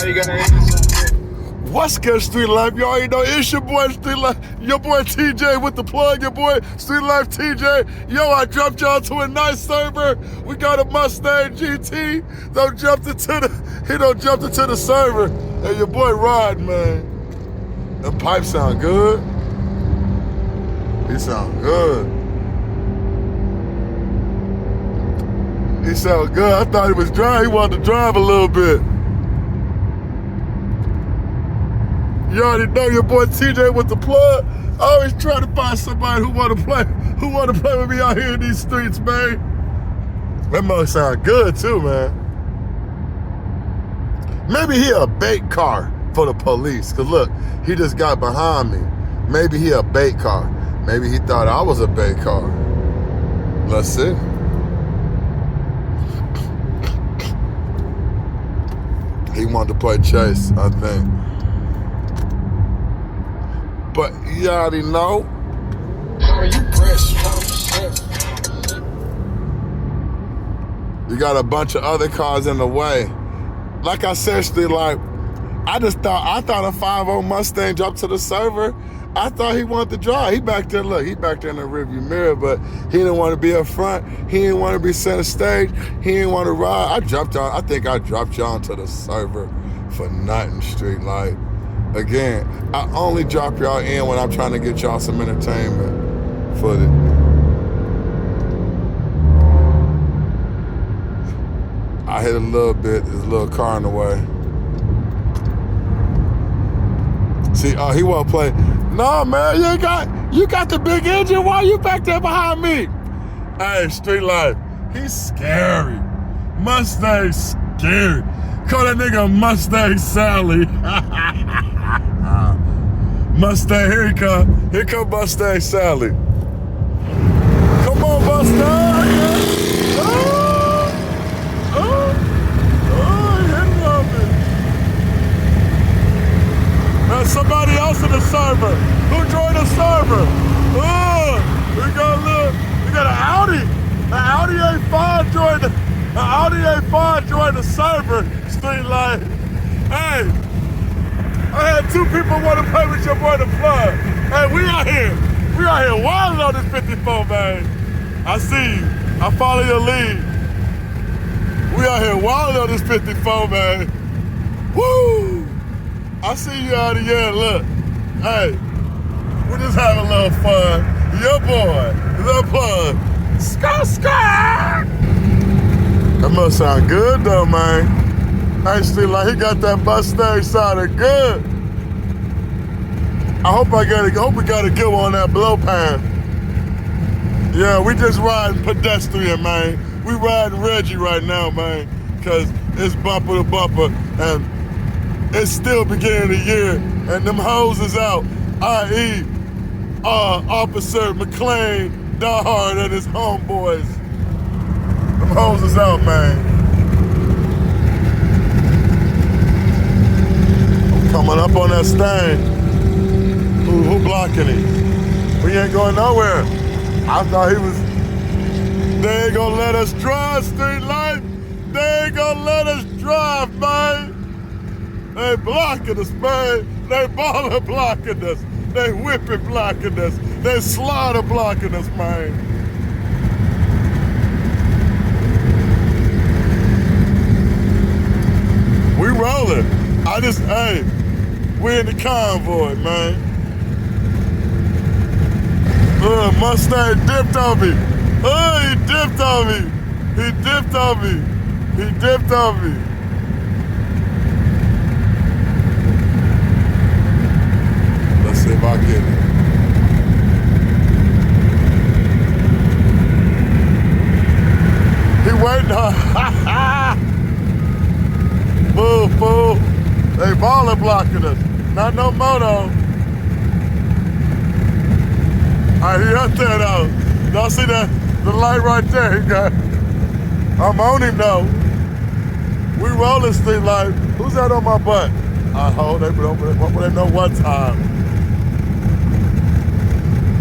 you gotta answer? What's good, Street Life? You already know it's your boy, Street Life. Your boy TJ with the plug. Your boy, Street Life TJ. Yo, I dropped y'all to a nice server. We got a Mustang GT. He done jumped into the server. Hey, your boy Rod, man. Them pipes sound good. He sound good. He sound good. I thought he was dry. He wanted to drive a little bit. You already know your boy TJ with the plug. I always try to find somebody who wanna play with me out here in these streets, man. That must sound good too, man. Maybe he a bait car for the police. Cause look, he just got behind me. Maybe he a bait car. Maybe he thought I was a bait car. Let's see. He wanted to play chase, I think. But you already know. Are you fresh? You got a bunch of other cars in the way. Like I said, like, I thought a 5.0 Mustang jumped to the server. I thought he wanted to drive. He back there, look, he back there in the rearview mirror, but he didn't want to be up front. He didn't want to be center stage. He didn't want to ride. I think I dropped y'all into the server for nothing, Street Life. Again, I only drop y'all in when I'm trying to get y'all some entertainment footage. I hit a little bit, there's a little car in the way. See, oh, he won't play. No, man, you got the big engine. Why you back there behind me? Hey, Street Life, he's scary. Mustang scary. Call that nigga Mustang Sally. Mustang, here he come. Here come Mustang Sally. Come on, Mustang. There's somebody else in the server. Who joined the server? We got an Audi. An Audi A5 joined the server. Street Life. Hey, I had two people want to play with your boy the plug. Hey, we out here wilding on this 54, man. I see you. I follow your lead. We out here wilding on this 54, man. Woo! I see you out here, look. Hey, we're just having a little fun. Your boy, the plug. Skr. That must sound good though, man. Actually, like he got that Mustang sounding good. I hope we got a good one on that blow pan. Yeah, we just riding pedestrian, man. We riding Reggie right now, man, cause it's bumper to bumper and it's still beginning of the year, and them hoes is out, i.e. Officer McLean, Diehard, and his homeboys. Them hoes is out, man. I'm coming up on that stand. Who blocking him? We ain't going nowhere. I thought he was. They ain't gonna let us drive, Street Life. They ain't gonna let us drive, man. They blocking us, man. They baller blocking us. They whipping blocking us. They slaughter blocking us, man. We rolling. Hey, we in the convoy, man. Mustang dipped on me. He dipped on me. He dipped on me. He dipped on me. Let's see if I get it. He waiting on. Fool, fool. They baller blocking us. Not no moto. All right, he up there though. Y'all see that? The light right there. He got. I'm on him though. We rolling, Street Life. Who's that on my butt? I hold it, but they know what time.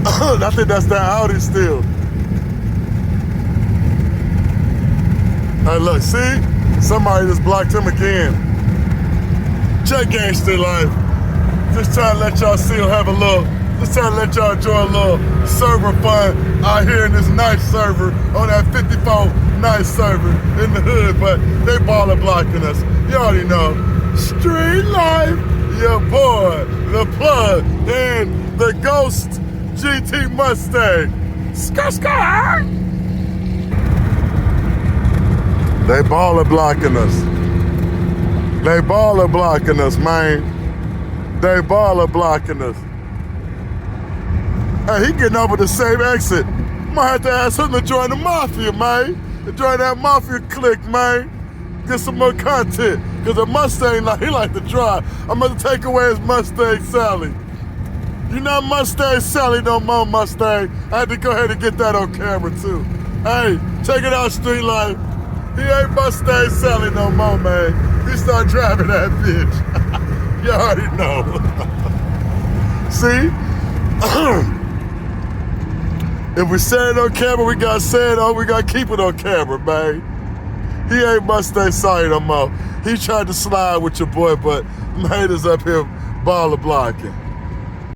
I think that's that Audi still. Hey, look, see? Somebody just blocked him again. Check gangster life. Just trying to let y'all see him have a little, just trying to let y'all enjoy a little server fun out here in this nice server on that 54 nice server in the hood, but they baller blocking us. You already know. Street life, your boy, the plug, and the Ghost GT Mustang. Skr. They baller blocking us. They baller blocking us, man. They baller blocking us. Hey, he getting over the same exit. Might have to ask him to join the mafia, man. To join that mafia clique, man. Get some more content. Cause a Mustang, he like to drive. I'm gonna take away his Mustang Sally. You not Mustang Sally no more, Mustang. I had to go ahead and get that on camera too. Hey, check it out, street life. He ain't Mustang Sally no more, man. He start driving that bitch. You already know. See? If we say it on camera, we gotta say it on, we gotta keep it on camera, man. He ain't Mustang Sally no more. He tried to slide with your boy, but them haters up here baller blocking.